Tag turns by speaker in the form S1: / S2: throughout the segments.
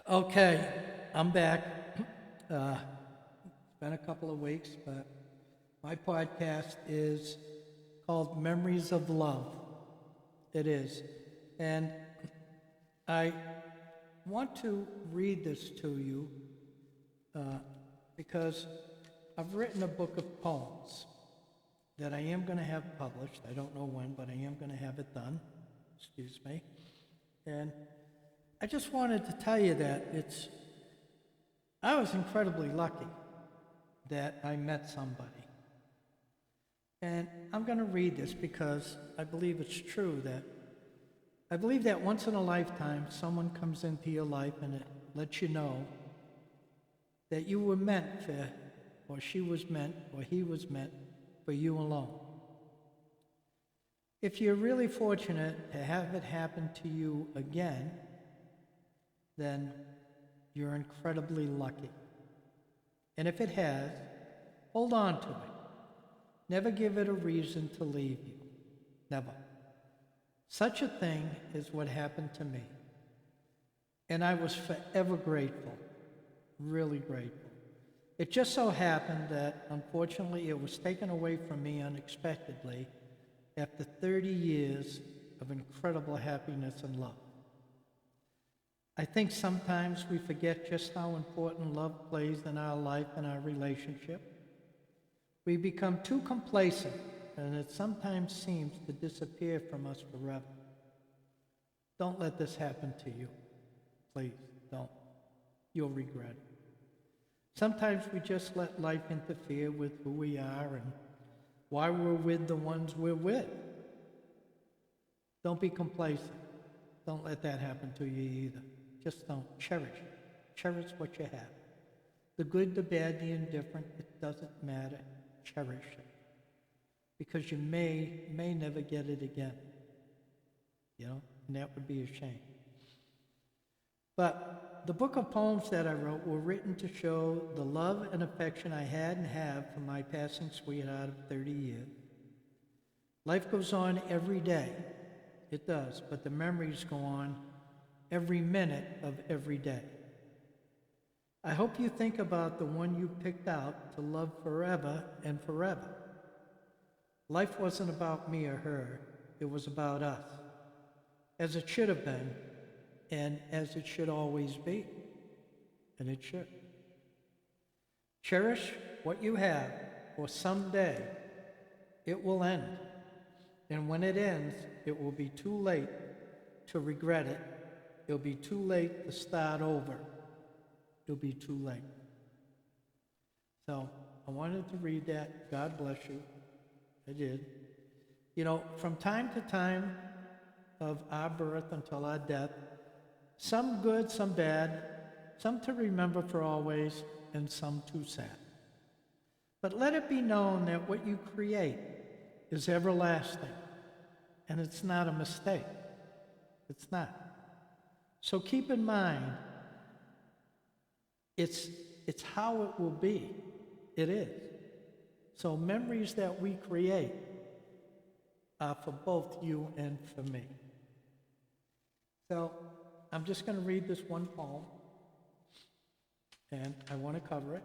S1: Okay, I'm back. It's been a couple of weeks, but my podcast is called Memories of Love. It is. And I want to read this to you because I've written a book of poems that I am going to have published. I don't know when, but I am going to have it done. Excuse me. And I just wanted to tell you that I was incredibly lucky that I met somebody. And I'm going to read this because I believe it's true I believe that once in a lifetime someone comes into your life and it lets you know that you were meant for, or she was meant, or he was meant for you alone. If you're really fortunate to have it happen to you again, then you're incredibly lucky. And if it has, hold on to it. Never give it a reason to leave you. Never. Such a thing is what happened to me. And I was forever grateful, really grateful. It just so happened that, unfortunately, it was taken away from me unexpectedly after 30 years of incredible happiness and love. I think sometimes we forget just how important love plays in our life and our relationship. We become too complacent, and it sometimes seems to disappear from us forever. Don't let this happen to you. Please, don't. You'll regret it. Sometimes we just let life interfere with who we are and why we're with the ones we're with. Don't be complacent. Don't let that happen to you either. Just don't. Cherish it. Cherish what you have. The good, the bad, the indifferent, it doesn't matter. Cherish it. Because you may never get it again. And that would be a shame. But the book of poems that I wrote were written to show the love and affection I had and have for my passing sweetheart of 30 years. Life goes on every day. It does, but the memories go on every minute of every day. I hope you think about the one you picked out to love forever and forever. Life wasn't about me or her, it was about us, as it should have been, and as it should always be, and it should. Cherish what you have, for someday it will end, and when it ends, it will be too late to regret it. It'll be too late to start over. It'll be too late. So I wanted to read that. God bless you. I did. From time to time of our birth until our death, some good, some bad, some to remember for always, and some too sad. But let it be known that what you create is everlasting, and it's not a mistake. It's not. So keep in mind, it's how it will be. It is. So memories that we create are for both you and for me. So I'm just going to read this one poem, and I want to cover it.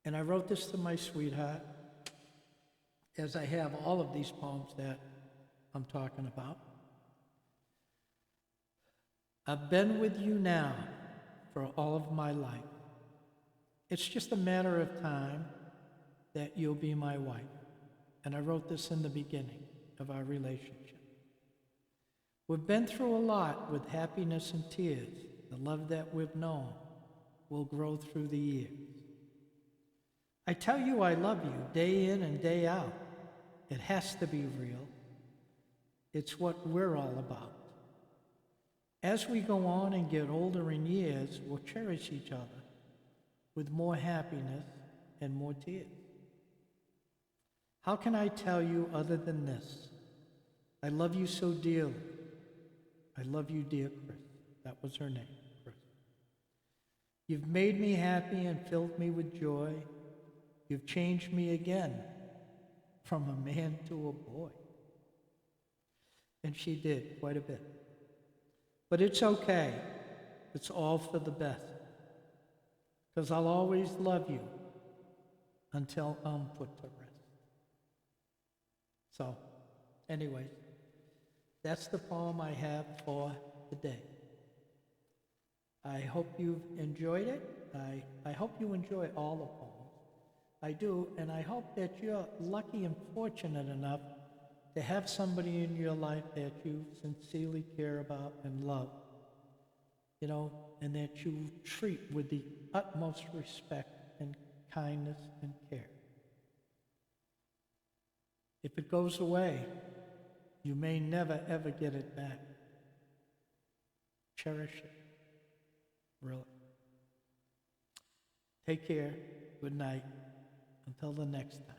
S1: And I wrote this to my sweetheart, as I have all of these poems that I'm talking about. I've been with you now for all of my life. It's just a matter of time that you'll be my wife. And I wrote this in the beginning of our relationship. We've been through a lot with happiness and tears. The love that we've known will grow through the years. I tell you I love you day in and day out. It has to be real. It's what we're all about. As we go on and get older in years, we'll cherish each other with more happiness and more tears. How can I tell you other than this? I love you so dearly. I love you, dear Chris. That was her name, Chris. You've made me happy and filled me with joy. You've changed me again from a man to a boy. And she did quite a bit. But it's okay. it's all for the best. Because I'll always love you until I'm put to rest. So, anyways, that's the poem I have for today. I hope you've enjoyed it. I hope you enjoy all the poems. I do, and I hope that you're lucky and fortunate enough to have somebody in your life that you sincerely care about and love, you know, and that you treat with the utmost respect and kindness and care. If it goes away, you may never ever get it back. Cherish it, really. Take care. Good night. Until the next time.